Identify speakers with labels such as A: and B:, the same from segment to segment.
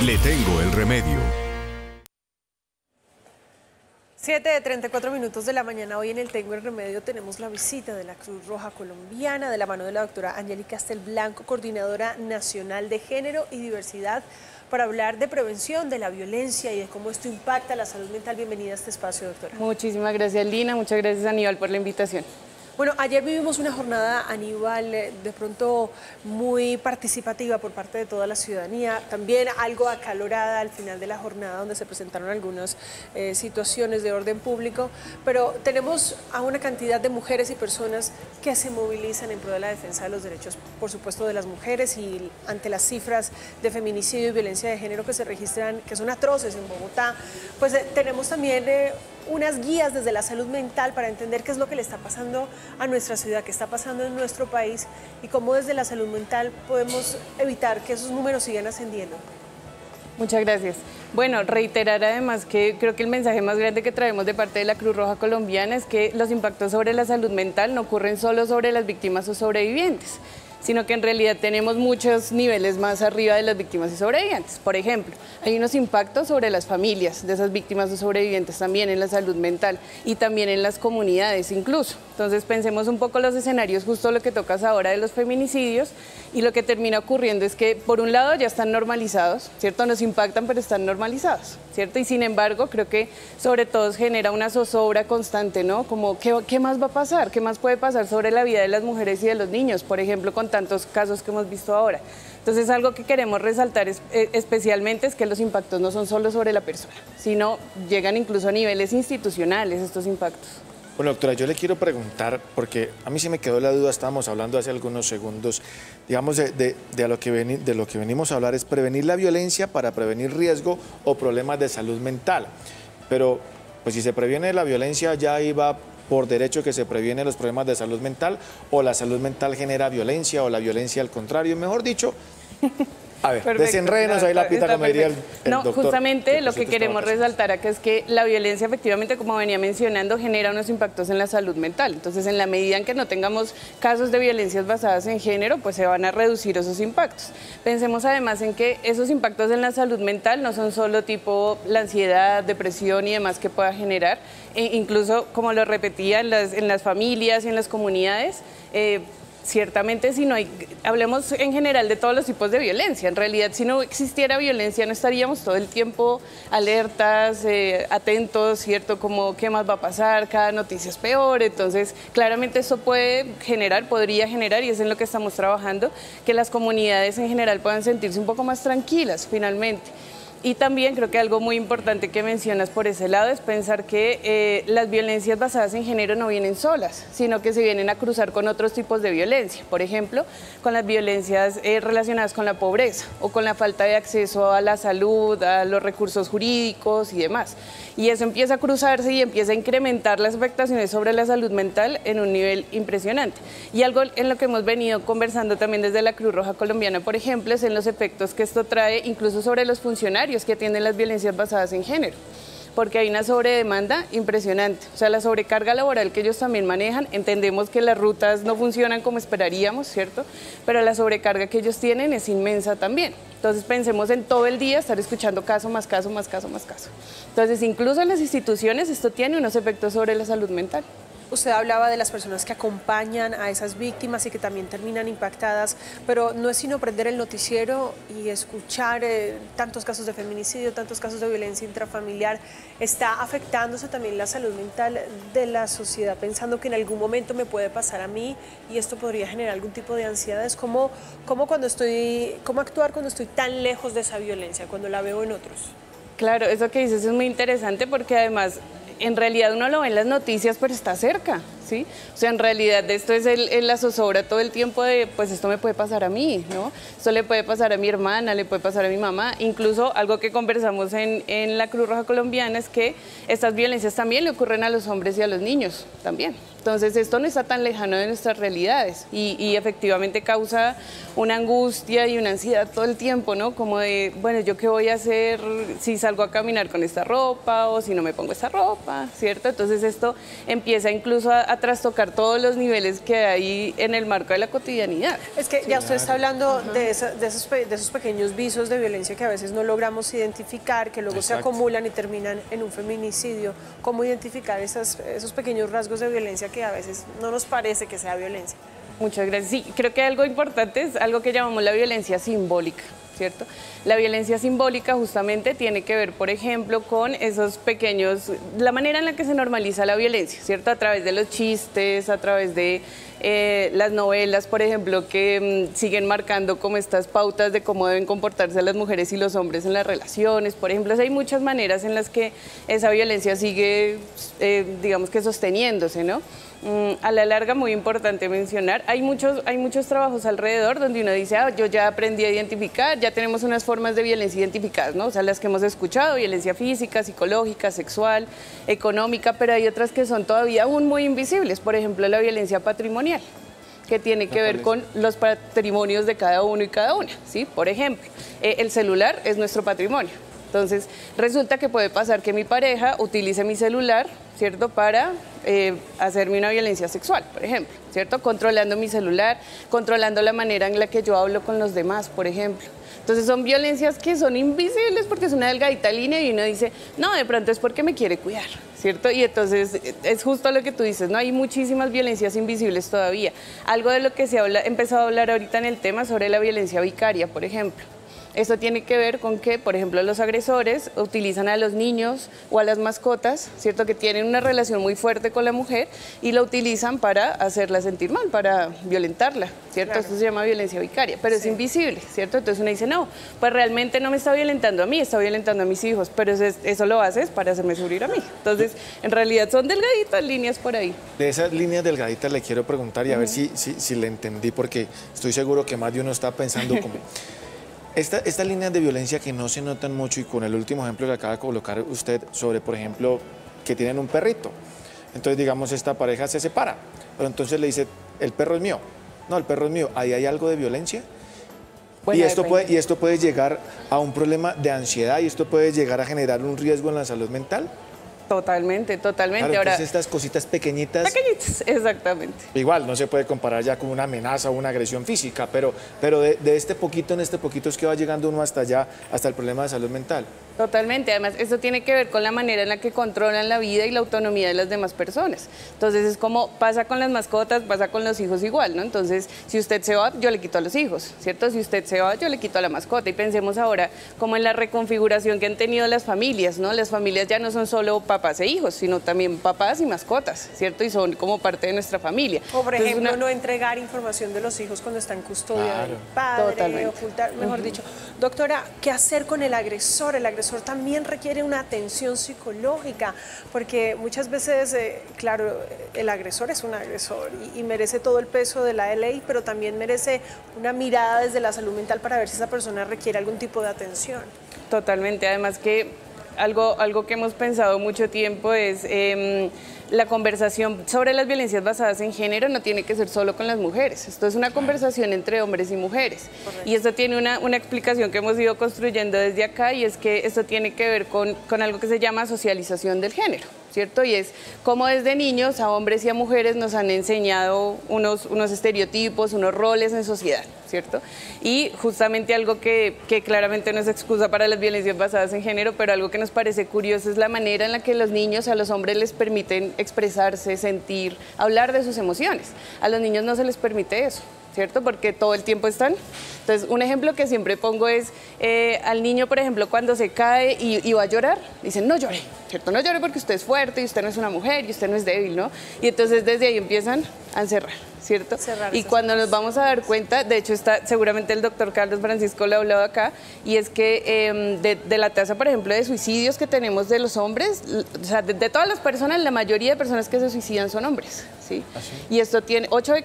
A: Le tengo el remedio.
B: 7:34 de la mañana, hoy en el Tengo el Remedio tenemos la visita de la Cruz Roja Colombiana de la mano de la doctora Angélica Castelblanco, coordinadora nacional de género y diversidad, para hablar de prevención de la violencia y de cómo esto impacta la salud mental. Bienvenida a este espacio, doctora.
C: Muchísimas gracias, Lina, muchas gracias, Aníbal, por la invitación.
B: Bueno, ayer vivimos una jornada, Aníbal, de pronto muy participativa por parte de toda la ciudadanía, también algo acalorada al final de la jornada, donde se presentaron algunas situaciones de orden público, pero tenemos a una cantidad de mujeres y personas que se movilizan en pro de la defensa de los derechos, por supuesto, de las mujeres, y ante las cifras de feminicidio y violencia de género que se registran, que son atroces en Bogotá, pues tenemos también unas guías desde la salud mental para entender qué es lo que le está pasando a nuestra ciudad, qué está pasando en nuestro país y cómo desde la salud mental podemos evitar que esos números sigan ascendiendo.
C: Muchas gracias. Bueno, reiterar además que creo que el mensaje más grande que traemos de parte de la Cruz Roja Colombiana es que los impactos sobre la salud mental no ocurren solo sobre las víctimas o sobrevivientes, sino que en realidad tenemos muchos niveles más arriba de las víctimas y sobrevivientes. Por ejemplo, hay unos impactos sobre las familias de esas víctimas o sobrevivientes, también en la salud mental y también en las comunidades incluso. Entonces pensemos un poco los escenarios, justo lo que tocas ahora de los feminicidios, y lo que termina ocurriendo es que por un lado ya están normalizados, ¿cierto? Nos impactan, pero están normalizados, ¿cierto? Y sin embargo creo que sobre todo genera una zozobra constante, ¿no? Como ¿qué más va a pasar? ¿Qué más puede pasar sobre la vida de las mujeres y de los niños? Por ejemplo, con tantos casos que hemos visto ahora. Entonces, algo que queremos resaltar especialmente es que los impactos no son solo sobre la persona, sino llegan incluso a niveles institucionales estos impactos.
D: Bueno, doctora, yo le quiero preguntar, porque a mí sí me quedó la duda, estábamos hablando hace algunos segundos, digamos, de lo que venimos a hablar es prevenir la violencia para prevenir riesgo o problemas de salud mental. Pero, pues si se previene la violencia, ya ahí va por derecho que se previenen los problemas de salud mental, o la salud mental genera violencia, o la violencia al contrario, mejor dicho. A ver, desenrédenos ahí la pita, como diría el doctor.
C: Justamente lo que queremos resaltar acá es que la violencia, efectivamente, como venía mencionando, genera unos impactos en la salud mental. Entonces, en la medida en que no tengamos casos de violencias basadas en género, pues se van a reducir esos impactos. Pensemos además en que esos impactos en la salud mental no son solo tipo la ansiedad, depresión y demás que pueda generar, incluso, como lo repetía, en las familias y en las comunidades. Ciertamente, si no hay, hablemos en general de todos los tipos de violencia. En realidad, si no existiera violencia, no estaríamos todo el tiempo alertas, atentos, ¿cierto? Como qué más va a pasar, cada noticia es peor. Entonces, claramente eso podría generar, y es en lo que estamos trabajando, que las comunidades en general puedan sentirse un poco más tranquilas, finalmente. Y también creo que algo muy importante que mencionas por ese lado es pensar que las violencias basadas en género no vienen solas, sino que se vienen a cruzar con otros tipos de violencia. Por ejemplo, con las violencias relacionadas con la pobreza o con la falta de acceso a la salud, a los recursos jurídicos y demás. Y eso empieza a cruzarse y empieza a incrementar las afectaciones sobre la salud mental en un nivel impresionante. Y algo en lo que hemos venido conversando también desde la Cruz Roja Colombiana, por ejemplo, es en los efectos que esto trae incluso sobre los funcionarios que atienden las violencias basadas en género, porque hay una sobredemanda impresionante, o sea, la sobrecarga laboral que ellos también manejan. Entendemos que las rutas no funcionan como esperaríamos, ¿cierto? Pero la sobrecarga que ellos tienen es inmensa también. Entonces pensemos en todo el día estar escuchando caso más caso, más caso, más caso. Entonces, incluso en las instituciones esto tiene unos efectos sobre la salud mental.
B: Usted hablaba de las personas que acompañan a esas víctimas y que también terminan impactadas, pero no es sino prender el noticiero y escuchar tantos casos de feminicidio, tantos casos de violencia intrafamiliar. Está afectándose también la salud mental de la sociedad, pensando que en algún momento me puede pasar a mí y esto podría generar algún tipo de ansiedades. ¿Cómo actuar cuando estoy tan lejos de esa violencia, cuando la veo en otros?
C: Claro, eso que dices es muy interesante, porque además en realidad uno lo ve en las noticias, pero está cerca, ¿sí? O sea, en realidad esto es la zozobra todo el tiempo de, pues esto me puede pasar a mí, ¿no? Esto le puede pasar a mi hermana, le puede pasar a mi mamá. Incluso algo que conversamos en la Cruz Roja Colombiana es que estas violencias también le ocurren a los hombres y a los niños también. Entonces, esto no está tan lejano de nuestras realidades y efectivamente causa una angustia y una ansiedad todo el tiempo, ¿no? Como de, bueno, ¿yo qué voy a hacer si salgo a caminar con esta ropa o si no me pongo esta ropa, ¿cierto? Entonces, esto empieza incluso a trastocar todos los niveles que hay en el marco de la cotidianidad.
B: Es que ya usted está hablando de esos pequeños visos de violencia que a veces no logramos identificar, que luego se acumulan y terminan en un feminicidio. ¿Cómo identificar esos pequeños rasgos de violencia que a veces no nos parece que sea violencia?
C: Muchas gracias. Sí, creo que algo importante es algo que llamamos la violencia simbólica, ¿cierto? La violencia simbólica justamente tiene que ver, por ejemplo, con esos pequeños, la manera en la que se normaliza la violencia, ¿cierto? A través de los chistes, a través de las novelas, por ejemplo, que siguen marcando como estas pautas de cómo deben comportarse las mujeres y los hombres en las relaciones, por ejemplo. Hay muchas maneras en las que esa violencia sigue, digamos que sosteniéndose, ¿no? A la larga, muy importante mencionar, hay muchos trabajos alrededor donde uno dice, yo ya aprendí a identificar, ya tenemos unas formas de violencia identificadas, ¿no? O sea, las que hemos escuchado, violencia física, psicológica, sexual, económica, pero hay otras que son todavía aún muy invisibles, por ejemplo, la violencia patrimonial, que tiene que ver con los patrimonios de cada uno y cada una, ¿sí? Por ejemplo, el celular es nuestro patrimonio. Entonces, resulta que puede pasar que mi pareja utilice mi celular, ¿cierto?, para hacerme una violencia sexual, por ejemplo, ¿cierto? Controlando mi celular, controlando la manera en la que yo hablo con los demás, por ejemplo. Entonces, son violencias que son invisibles porque es una delgadita línea y uno dice, no, de pronto es porque me quiere cuidar, ¿cierto? Y entonces, es justo lo que tú dices, ¿no? Hay muchísimas violencias invisibles todavía. Algo de lo que se ha empezado a hablar ahorita en el tema sobre la violencia vicaria, por ejemplo. Esto tiene que ver con que, por ejemplo, los agresores utilizan a los niños o a las mascotas, ¿cierto?, que tienen una relación muy fuerte con la mujer y la utilizan para hacerla sentir mal, para violentarla, ¿cierto? Claro. Esto se llama violencia vicaria, pero es invisible, ¿cierto? Entonces uno dice, no, pues realmente no me está violentando a mí, está violentando a mis hijos, pero eso lo haces para hacerme sufrir a mí. Entonces, en realidad son delgaditas líneas por ahí.
D: De esas líneas delgaditas le quiero preguntar y a ver si le entendí, porque estoy seguro que más de uno está pensando como... Estas líneas de violencia que no se notan mucho y con el último ejemplo que acaba de colocar usted sobre, por ejemplo, que tienen un perrito. Entonces, digamos, esta pareja se separa, pero entonces le dice, el perro es mío. No, el perro es mío. ¿Ahí hay algo de violencia? Bueno, y esto puede llegar a un problema de ansiedad y esto puede llegar a generar un riesgo en la salud mental.
C: Totalmente, totalmente.
D: Claro, entonces estas cositas pequeñitas...
C: Pequeñitas, exactamente.
D: Igual, no se puede comparar ya con una amenaza o una agresión física, pero de este poquito en este poquito es que va llegando uno hasta allá, hasta el problema de salud mental.
C: Totalmente, además esto tiene que ver con la manera en la que controlan la vida y la autonomía de las demás personas. Entonces es como pasa con las mascotas, pasa con los hijos igual, ¿no? Entonces, si usted se va, yo le quito a los hijos, ¿cierto? Si usted se va, yo le quito a la mascota. Y pensemos ahora como en la reconfiguración que han tenido las familias, ¿no? Las familias ya no son solo papás e hijos, sino también papás y mascotas, ¿cierto? Y son como parte de nuestra familia.
B: O por ejemplo, no entregar información de los hijos cuando está en custodia del padre, totalmente. Ocultar, mejor dicho. Doctora, ¿qué hacer con el agresor? El agresor también requiere una atención psicológica, porque muchas veces, claro, el agresor es un agresor y merece todo el peso de la ley, pero también merece una mirada desde la salud mental para ver si esa persona requiere algún tipo de atención.
C: Totalmente, además que algo que hemos pensado mucho tiempo es la conversación sobre las violencias basadas en género no tiene que ser solo con las mujeres. Esto es una conversación entre hombres y mujeres. Correcto. Y esto tiene una explicación que hemos ido construyendo desde acá y es que esto tiene que ver con algo que se llama socialización del género, ¿cierto? Y es como desde niños a hombres y a mujeres nos han enseñado unos estereotipos, unos roles en sociedad, ¿cierto? Y justamente algo que claramente no es excusa para las violencias basadas en género, pero algo que nos parece curioso es la manera en la que los niños a los hombres les permiten expresarse, sentir, hablar de sus emociones. A los niños no se les permite eso, ¿cierto? Porque todo el tiempo están. Entonces, un ejemplo que siempre pongo es al niño, por ejemplo, cuando se cae y va a llorar, dicen, no llore, ¿cierto? No llore porque usted es fuerte y usted no es una mujer y usted no es débil, ¿no? Y entonces desde ahí empiezan a encerrar, ¿cierto? Y cuando nos vamos a dar cuenta, de hecho seguramente el doctor Carlos Francisco lo ha hablado acá, y es que de la tasa, por ejemplo, de suicidios que tenemos de los hombres, o sea, de todas las personas, la mayoría de personas que se suicidan son hombres, ¿sí? Y esto tiene, 8 de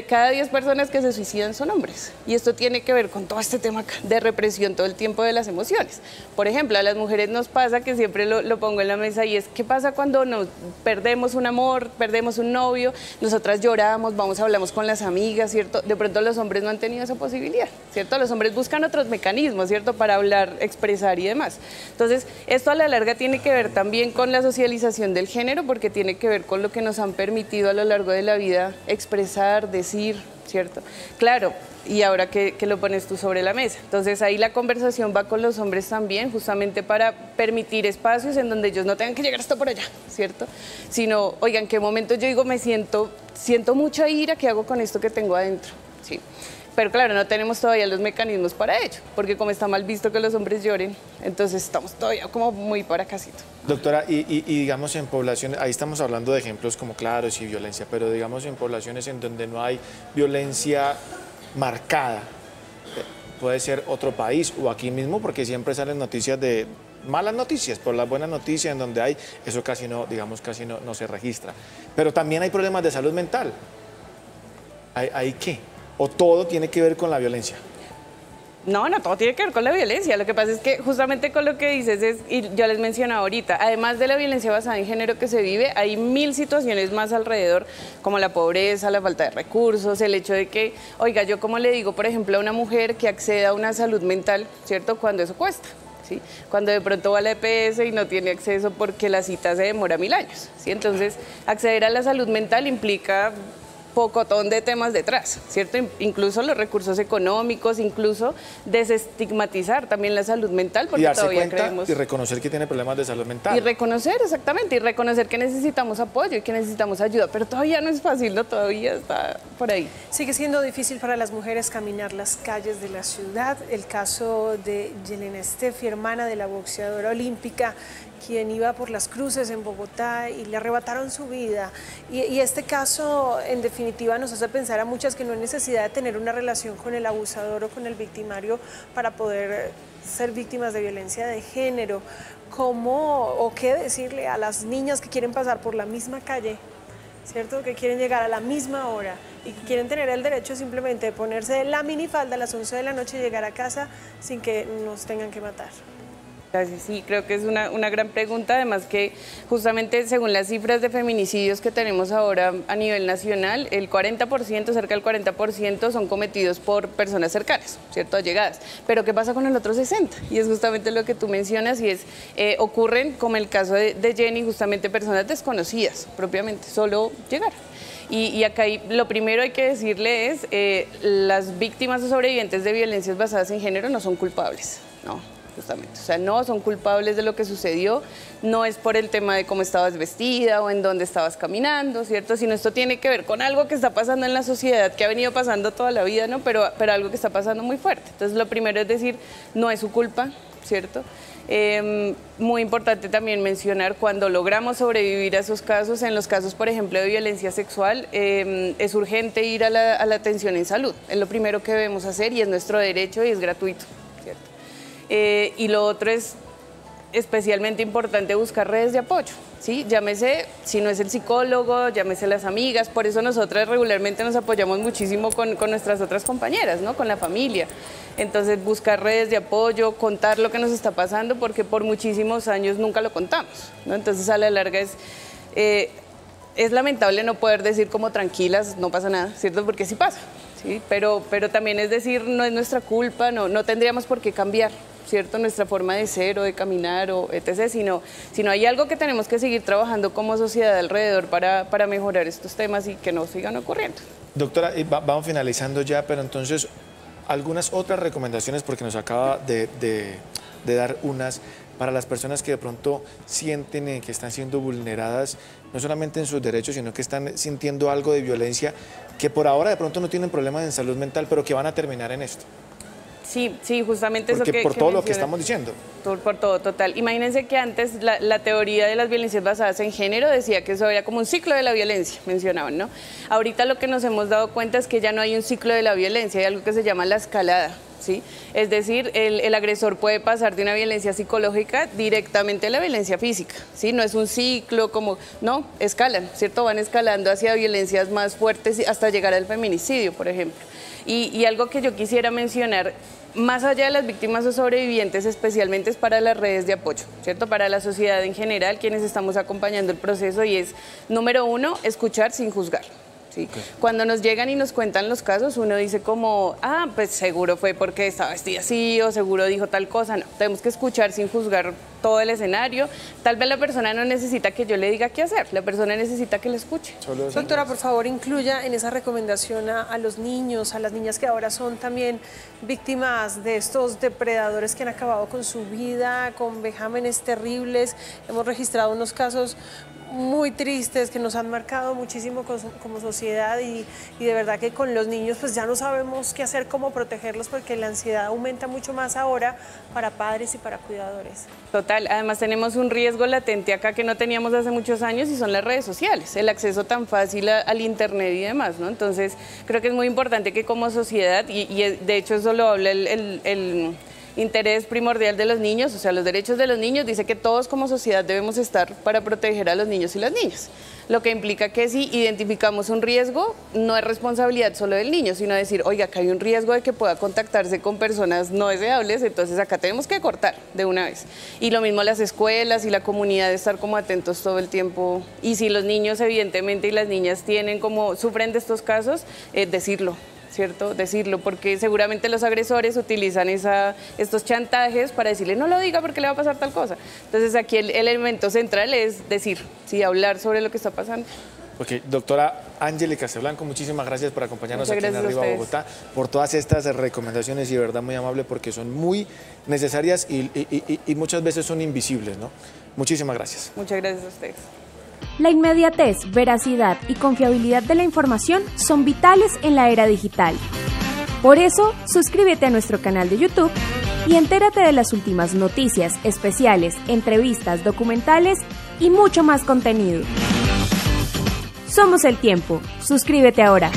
C: cada 10 personas que se suicidan son hombres. Y esto tiene que ver con todo este tema de represión todo el tiempo de las emociones. Por ejemplo, a las mujeres nos pasa, que siempre lo pongo en la mesa, y es, ¿qué pasa cuando nos perdemos un amor, perdemos un novio? Nosotras lloramos, hablamos con las amigas, ¿cierto? De pronto los hombres no han tenido esa posibilidad, ¿cierto? Los hombres buscan otros mecanismos, ¿cierto? Para hablar, expresar y demás. Entonces, esto a la larga tiene que ver también con la socialización del género, porque tiene que ver con lo que nos han permitido permitido a lo largo de la vida expresar, decir, ¿cierto? Claro, y ahora que lo pones tú sobre la mesa. Entonces ahí la conversación va con los hombres también, justamente para permitir espacios en donde ellos no tengan que llegar hasta por allá, ¿cierto? Sino, oiga, ¿en qué momento yo digo, siento mucha ira, ¿qué hago con esto que tengo adentro? Sí. Pero claro, no tenemos todavía los mecanismos para ello, porque como está mal visto que los hombres lloren, entonces estamos todavía como muy para casito.
D: Doctora, y digamos en poblaciones, ahí estamos hablando de ejemplos como claros y violencia, pero digamos en poblaciones en donde no hay violencia marcada, puede ser otro país o aquí mismo, porque siempre salen noticias de malas noticias, por las buenas noticias en donde hay, eso casi no, digamos, casi no se registra. Pero también hay problemas de salud mental. ¿Hay qué? ¿O todo tiene que ver con la violencia?
C: No, todo tiene que ver con la violencia. Lo que pasa es que justamente con lo que dices y yo les mencionaba ahorita, además de la violencia basada en género que se vive, hay 1000 situaciones más alrededor, como la pobreza, la falta de recursos, el hecho de que, oiga, yo como le digo, por ejemplo, a una mujer que acceda a una salud mental, ¿cierto? Cuando eso cuesta. ¿Sí? Cuando de pronto va a la EPS y no tiene acceso porque la cita se demora 1000 años. ¿Sí? Entonces, acceder a la salud mental implica pocotón de temas detrás, ¿cierto? Incluso los recursos económicos, incluso desestigmatizar también la salud mental, porque
D: y darse
C: todavía
D: cuenta
C: creemos...
D: y reconocer que tiene problemas de salud mental.
C: Y reconocer, exactamente, y reconocer que necesitamos apoyo y que necesitamos ayuda, pero todavía no es fácil, ¿no? Todavía está por ahí.
B: Sigue siendo difícil para las mujeres caminar las calles de la ciudad. El caso de Yelena Steffi, hermana de la boxeadora olímpica, quien iba por las cruces en Bogotá y le arrebataron su vida. Y este caso, en definitiva, nos hace pensar a muchas que no hay necesidad de tener una relación con el abusador o con el victimario para poder ser víctimas de violencia de género. ¿Cómo o qué decirle a las niñas que quieren pasar por la misma calle, ¿cierto? Que quieren llegar a la misma hora y que quieren tener el derecho simplemente de ponerse la minifalda a las 11 de la noche y llegar a casa sin que nos tengan que matar?
C: Gracias. Sí, creo que es una gran pregunta, además que justamente según las cifras de feminicidios que tenemos ahora a nivel nacional, el 40%, cerca del 40% son cometidos por personas cercanas, ¿cierto? Allegadas. Pero ¿qué pasa con el otro 60%? Y es justamente lo que tú mencionas y es, ocurren como el caso de Jenny, justamente personas desconocidas propiamente, solo llegar. Y acá lo primero hay que decirle es, las víctimas o sobrevivientes de violencias basadas en género no son culpables, no. Justamente, o sea, no son culpables de lo que sucedió, no es por el tema de cómo estabas vestida o en dónde estabas caminando, ¿cierto? Sino esto tiene que ver con algo que está pasando en la sociedad, que ha venido pasando toda la vida, ¿no? Pero algo que está pasando muy fuerte. Entonces, lo primero es decir, no es su culpa, ¿cierto? Muy importante también mencionar cuando logramos sobrevivir a esos casos, en los casos, por ejemplo, de violencia sexual, es urgente ir a la atención en salud. Es lo primero que debemos hacer y es nuestro derecho y es gratuito, ¿cierto? Y lo otro es especialmente importante buscar redes de apoyo, ¿sí? Llámese, si no es el psicólogo, llámese las amigas, por eso nosotras regularmente nos apoyamos muchísimo con nuestras otras compañeras, ¿no? Con la familia. Entonces buscar redes de apoyo, contar lo que nos está pasando, porque por muchísimos años nunca lo contamos, ¿no? Entonces a la larga es lamentable no poder decir como tranquilas, no pasa nada, ¿cierto? Porque sí pasa, ¿sí? Pero también es decir, no es nuestra culpa, no tendríamos por qué cambiar, ¿cierto? Nuestra forma de ser o de caminar o etc., sino hay algo que tenemos que seguir trabajando como sociedad alrededor para mejorar estos temas y que no sigan ocurriendo.
D: Doctora, vamos finalizando ya, pero entonces algunas otras recomendaciones, porque nos acaba de dar unas, para las personas que de pronto sienten que están siendo vulneradas, no solamente en sus derechos, sino que están sintiendo algo de violencia, que por ahora de pronto no tienen problemas en salud mental, pero que van a terminar en esto.
C: Sí, justamente
D: porque
C: eso
D: por todo lo que estamos diciendo.
C: Por todo, total. Imagínense que antes la teoría de las violencias basadas en género decía que eso era como un ciclo de la violencia, mencionaban, ¿no? Ahorita lo que nos hemos dado cuenta es que ya no hay un ciclo de la violencia, hay algo que se llama la escalada, ¿sí? Es decir, el agresor puede pasar de una violencia psicológica directamente a la violencia física, ¿sí? No es un ciclo como, no, escalan, ¿cierto? Van escalando hacia violencias más fuertes hasta llegar al feminicidio, por ejemplo. Y algo que yo quisiera mencionar, más allá de las víctimas o sobrevivientes, especialmente es para las redes de apoyo, ¿cierto? Para la sociedad en general, quienes estamos acompañando el proceso, y es, número uno, escuchar sin juzgar. ¿Sí? Okay. Cuando nos llegan y nos cuentan los casos, uno dice como, pues seguro fue porque estaba vestida así o seguro dijo tal cosa. No, tenemos que escuchar sin juzgar todo el escenario. Tal vez la persona no necesita que yo le diga qué hacer, la persona necesita que le escuche.
B: Doctora, por favor, incluya en esa recomendación a los niños, a las niñas que ahora son también víctimas de estos depredadores que han acabado con su vida, con vejámenes terribles. Hemos registrado unos casos muy tristes que nos han marcado muchísimo como sociedad y de verdad que con los niños pues ya no sabemos qué hacer, cómo protegerlos, porque la ansiedad aumenta mucho más ahora para padres y para cuidadores.
C: Total, además tenemos un riesgo latente acá que no teníamos hace muchos años y son las redes sociales, el acceso tan fácil al internet y demás, ¿no? Entonces creo que es muy importante que como sociedad, y de hecho eso lo habla el interés primordial de los niños, o sea, los derechos de los niños, dice que todos como sociedad debemos estar para proteger a los niños y las niñas. Lo que implica que si identificamos un riesgo, no es responsabilidad solo del niño, sino decir, oiga, acá hay un riesgo de que pueda contactarse con personas no deseables, entonces acá tenemos que cortar de una vez. Y lo mismo las escuelas y la comunidad de estar como atentos todo el tiempo. Y si los niños, evidentemente, y las niñas sufren de estos casos, decirlo. ¿Cierto? Decirlo, porque seguramente los agresores utilizan estos chantajes para decirle no lo diga porque le va a pasar tal cosa. Entonces aquí el elemento central es decir, sí, hablar sobre lo que está pasando.
D: Ok, doctora Ángeli Castelblanco, muchísimas gracias por acompañarnos aquí en Arriba Bogotá, por todas estas recomendaciones y de verdad muy amable porque son muy necesarias y muchas veces son invisibles, ¿no? Muchísimas gracias.
C: Muchas gracias a ustedes.
A: La inmediatez, veracidad y confiabilidad de la información son vitales en la era digital. Por eso, suscríbete a nuestro canal de YouTube y entérate de las últimas noticias, especiales, entrevistas, documentales y mucho más contenido. Somos El Tiempo. Suscríbete ahora.